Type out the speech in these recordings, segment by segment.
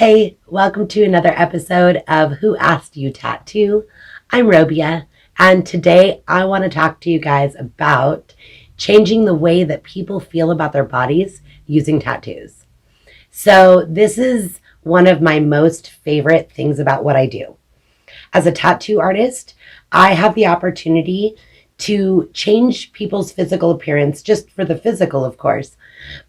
Hey, welcome to another episode of Who Asked You Tattoo. I'm Robia, and today I want to talk to you guys about changing the way that people feel about their bodies using tattoos. So, this is one of my most favorite things about what I do. As a tattoo artist, I have the opportunity to change people's physical appearance, just for the physical, of course,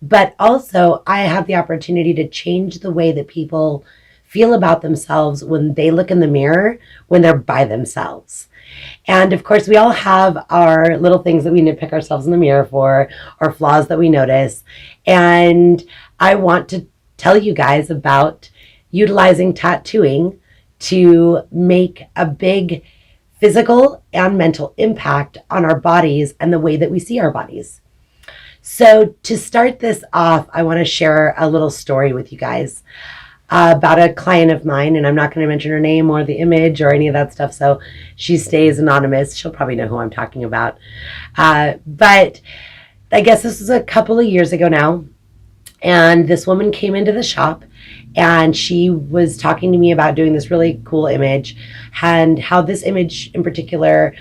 but also I have the opportunity to change the way that people feel about themselves when they look in the mirror when they're by themselves. And of course, we all have our little things that we nitpick ourselves in the mirror for, or flaws that we notice. And I want to tell you guys about utilizing tattooing to make a big physical and mental impact on our bodies and the way that we see our bodies. So, to start this off, I want to share a little story with you guys about a client of mine, and I'm not going to mention her name or the image or any of that stuff, so she stays anonymous. She'll probably know who I'm talking about. But I guess this was a couple of years ago now, and this woman came into the shop and she was talking to me about doing this really cool image and how this image in particular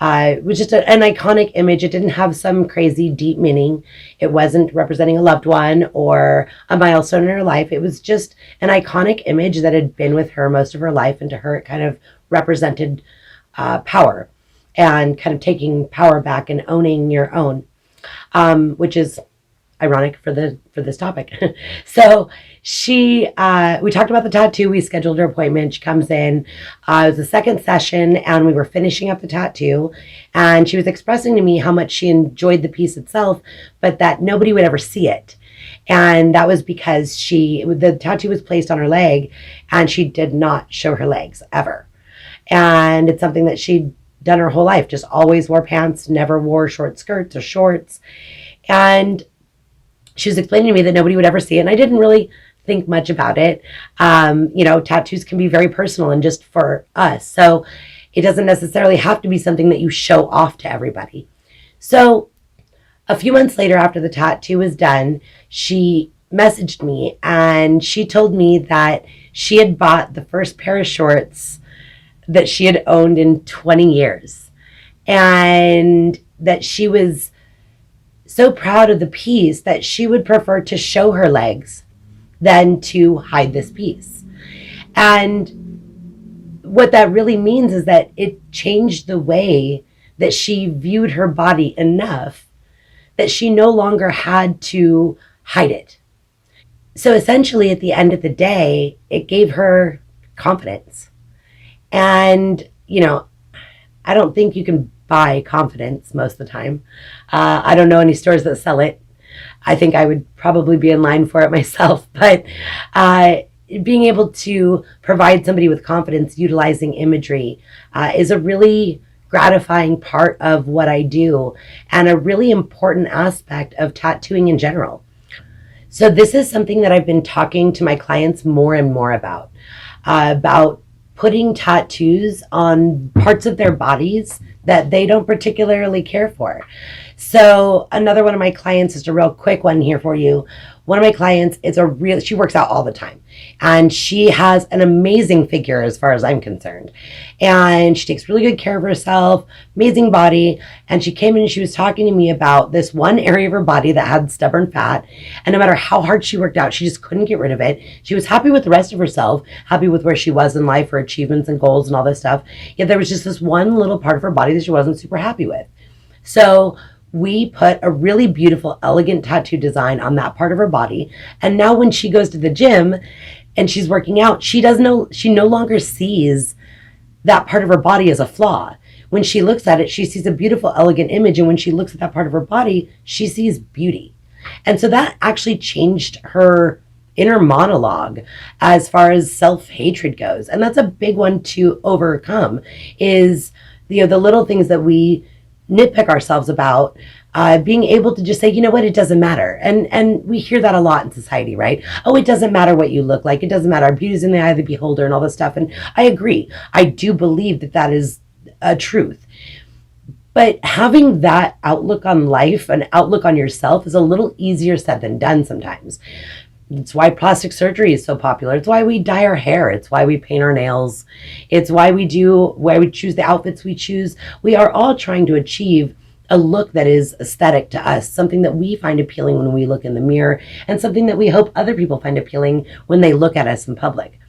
was just an iconic image. It didn't have some crazy deep meaning. It wasn't representing a loved one or a milestone in her life. It was just an iconic image that had been with her most of her life, and to her it kind of represented power and kind of taking power back and owning your own, which is ironic for this topic. So we talked about the tattoo. We scheduled her appointment. She comes in. It was the second session, and we were finishing up the tattoo. And she was expressing to me how much she enjoyed the piece itself, but that nobody would ever see it. And that was because the tattoo was placed on her leg, and she did not show her legs ever. And it's something that she'd done her whole life. Just always wore pants, never wore short skirts or shorts. And she was explaining to me that nobody would ever see it, and I didn't really think much about it. Tattoos can be very personal and just for us, so it doesn't necessarily have to be something that you show off to everybody. So a few months later, after the tattoo was done, she messaged me and she told me that she had bought the first pair of shorts that she had owned in 20 years, and that she was so proud of the piece that she would prefer to show her legs than to hide this piece. And what that really means is that it changed the way that she viewed her body enough that she no longer had to hide it. So essentially, at the end of the day, it gave her confidence. And, I don't think you can buy confidence most of the time. I don't know any stores that sell it. I think I would probably be in line for it myself. But being able to provide somebody with confidence utilizing imagery is a really gratifying part of what I do, and a really important aspect of tattooing in general. So this is something that I've been talking to my clients more and more about putting tattoos on parts of their bodies that they don't particularly care for. So another one of my clients, is a real quick one here for you. One of my clients she works out all the time, and she has an amazing figure as far as I'm concerned. And she takes really good care of herself, amazing body. And she came in and she was talking to me about this one area of her body that had stubborn fat. And no matter how hard she worked out, she just couldn't get rid of it. She was happy with the rest of herself, happy with where she was in life, her achievements and goals and all this stuff. Yet there was just this one little part of her body that she wasn't super happy with. So we put a really beautiful, elegant tattoo design on that part of her body. And now when she goes to the gym and she's working out, she no longer sees that part of her body as a flaw. When she looks at it, she sees a beautiful, elegant image. And when she looks at that part of her body, she sees beauty. And so that actually changed her inner monologue as far as self-hatred goes. And that's a big one to overcome, is the little things that we nitpick ourselves about, being able to just say, you know what, it doesn't matter. And we hear that a lot in society, right? Oh, it doesn't matter what you look like. It doesn't matter. Beauty's in the eye of the beholder and all this stuff. And I agree. I do believe that is a truth. But having that outlook on life and outlook on yourself is a little easier said than done sometimes. It's why plastic surgery is so popular. It's why we dye our hair. It's why we paint our nails. It's why we choose the outfits we choose. We are all trying to achieve a look that is aesthetic to us, something that we find appealing when we look in the mirror, and something that we hope other people find appealing when they look at us in public.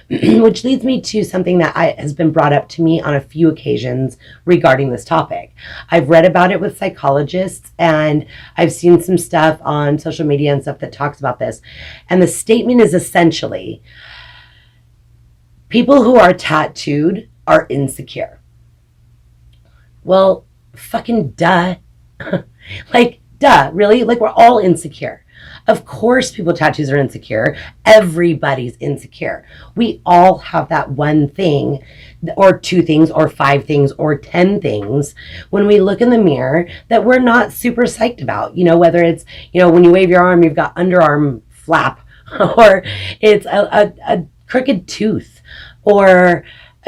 Which leads me to something that has been brought up to me on a few occasions regarding this topic. I've read about it with psychologists, and I've seen some stuff on social media and stuff that talks about this. And the statement is essentially, people who are tattooed are insecure. Well, fucking duh. Like, duh, really? Like, we're all insecure. Of course people with tattoos are insecure. Everybody's insecure. We all have that one thing, or two things, or five things, or 10 things when we look in the mirror that we're not super psyched about. Whether it's, when you wave your arm, you've got underarm flap, or it's a crooked tooth, or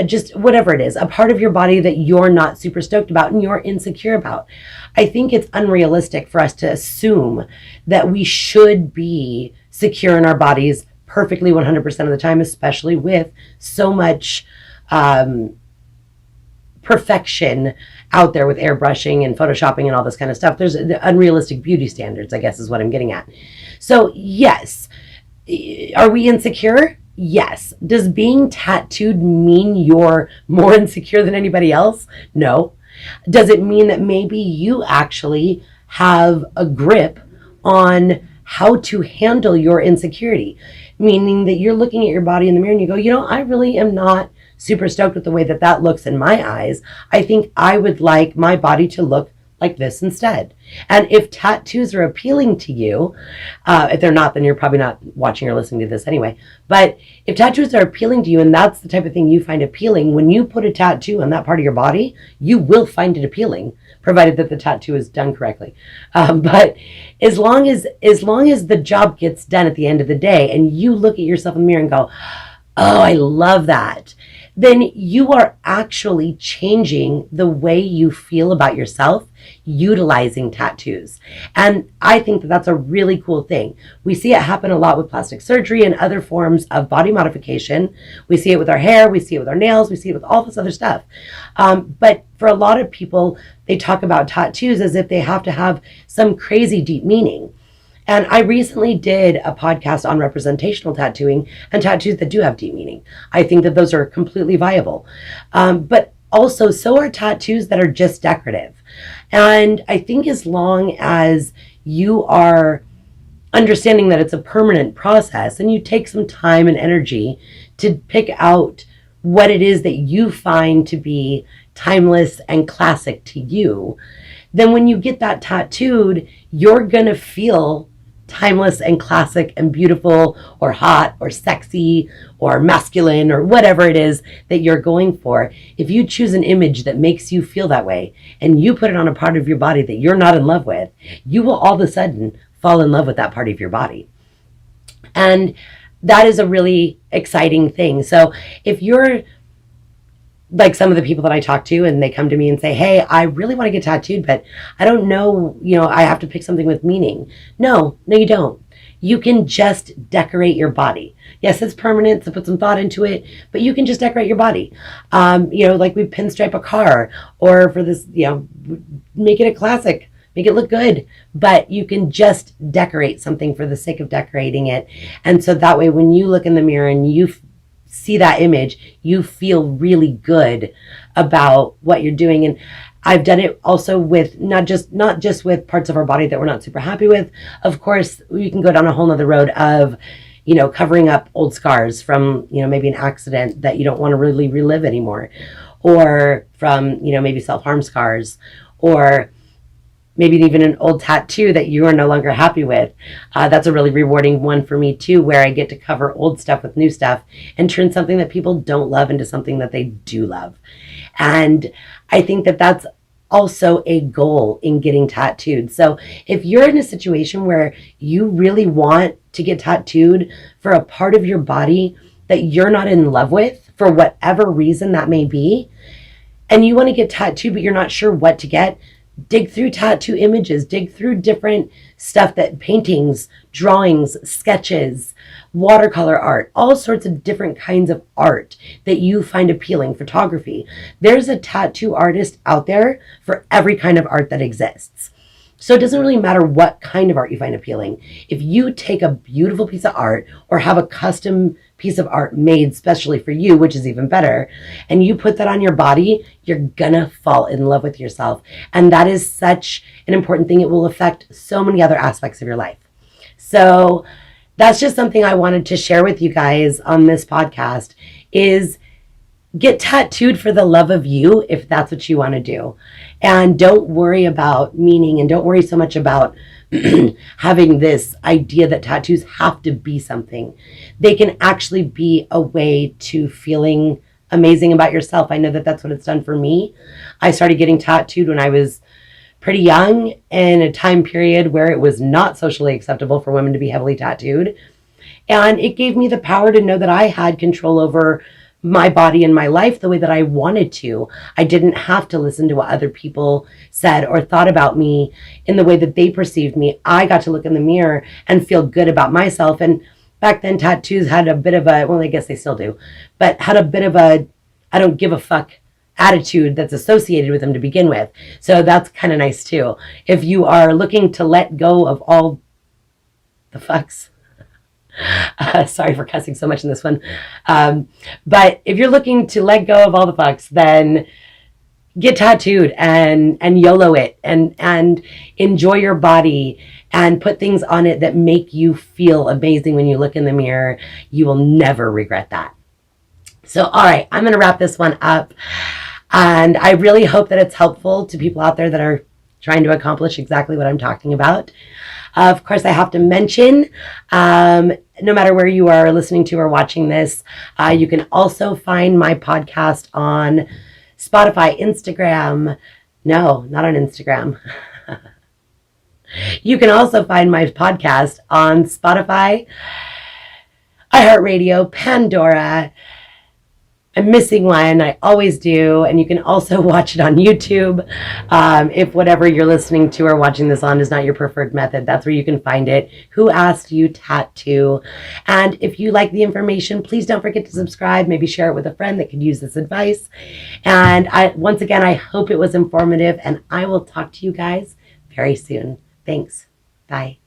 just whatever it is, a part of your body that you're not super stoked about and you're insecure about. I think it's unrealistic for us to assume that we should be secure in our bodies perfectly 100% of the time, especially with so much perfection out there with airbrushing and photoshopping and all this kind of stuff. There's unrealistic beauty standards, I guess is what I'm getting at. So yes, are we insecure? Yes. Does being tattooed mean you're more insecure than anybody else? No. Does it mean that maybe you actually have a grip on how to handle your insecurity? Meaning that you're looking at your body in the mirror and you go, I really am not super stoked with the way that looks in my eyes. I think I would like my body to look like this instead. And if tattoos are appealing to you, if they're not, then you're probably not watching or listening to this anyway. But if tattoos are appealing to you and that's the type of thing you find appealing, when you put a tattoo on that part of your body, you will find it appealing, provided that the tattoo is done correctly. But as long as the job gets done at the end of the day and you look at yourself in the mirror and go, oh, I love that, then you are actually changing the way you feel about yourself utilizing tattoos. And I think that that's a really cool thing. We see it happen a lot with plastic surgery and other forms of body modification. We see it with our hair, we see it with our nails, we see it with all this other stuff. But for a lot of people, they talk about tattoos as if they have to have some crazy deep meaning. And I recently did a podcast on representational tattooing and tattoos that do have deep meaning. I think that those are completely viable. But also, so are tattoos that are just decorative. And I think as long as you are understanding that it's a permanent process and you take some time and energy to pick out what it is that you find to be timeless and classic to you, then when you get that tattooed, you're going to feel timeless and classic and beautiful or hot or sexy or masculine or whatever it is that you're going for. If you choose an image that makes you feel that way and you put it on a part of your body that you're not in love with, you will all of a sudden fall in love with that part of your body. And that is a really exciting thing. So if you're like some of the people that I talk to and they come to me and say, hey, I really want to get tattooed, but I don't know, I have to pick something with meaning. No, you don't. You can just decorate your body. Yes, it's permanent, so put some thought into it, but you can just decorate your body. Like we pinstripe a car, or for this, make it a classic, make it look good, but you can just decorate something for the sake of decorating it. And so that way, when you look in the mirror and you see that image, you feel really good about what you're doing. And I've done it also with not just with parts of our body that we're not super happy with. Of course, we can go down a whole nother road of, covering up old scars from, maybe an accident that you don't want to really relive anymore, or from, maybe self-harm scars, or maybe even an old tattoo that you are no longer happy with. That's a really rewarding one for me too, where I get to cover old stuff with new stuff and turn something that people don't love into something that they do love. And I think that that's also a goal in getting tattooed. So if you're in a situation where you really want to get tattooed for a part of your body that you're not in love with, for whatever reason that may be, and you want to get tattooed but you're not sure what to get, dig through tattoo images, dig through different stuff, that paintings, drawings, sketches, watercolor art, all sorts of different kinds of art that you find appealing, photography. There's a tattoo artist out there for every kind of art that exists. So it doesn't really matter what kind of art you find appealing. If you take a beautiful piece of art or have a custom piece of art made specially for you, which is even better, and you put that on your body, you're gonna fall in love with yourself. And that is such an important thing. It will affect so many other aspects of your life. So that's just something I wanted to share with you guys on this podcast is get tattooed for the love of you if that's what you want to do. And don't worry about meaning, and don't worry so much about having this idea that tattoos have to be something. They can actually be a way to feeling amazing about yourself. I know that that's what it's done for me. I started getting tattooed when I was pretty young in a time period where it was not socially acceptable for women to be heavily tattooed. And it gave me the power to know that I had control over my body and my life the way that I wanted to. I didn't have to listen to what other people said or thought about me in the way that they perceived me. I got to look in the mirror and feel good about myself. And back then tattoos had a bit of a, well, I guess they still do, but had a bit of a, I don't give a fuck attitude that's associated with them to begin with. So that's kind of nice too. If you are looking to let go of all the fucks, sorry for cussing so much in this one. But if you're looking to let go of all the fucks, then get tattooed and YOLO it and enjoy your body and put things on it that make you feel amazing when you look in the mirror. You will never regret that. So, all right, I'm going to wrap this one up. And I really hope that it's helpful to people out there that are trying to accomplish exactly what I'm talking about. Of course, I have to mention, no matter where you are listening to or watching this, you can also find my podcast on Spotify, Instagram. No, not on Instagram. You can also find my podcast on Spotify, iHeartRadio, Pandora. I'm missing one. I always do. And you can also watch it on YouTube. If whatever you're listening to or watching this on is not your preferred method, that's where you can find it. Who Asked You Tattoo. And if you like the information, please don't forget to subscribe. Maybe share it with a friend that could use this advice. And once again, I hope it was informative. And I will talk to you guys very soon. Thanks. Bye.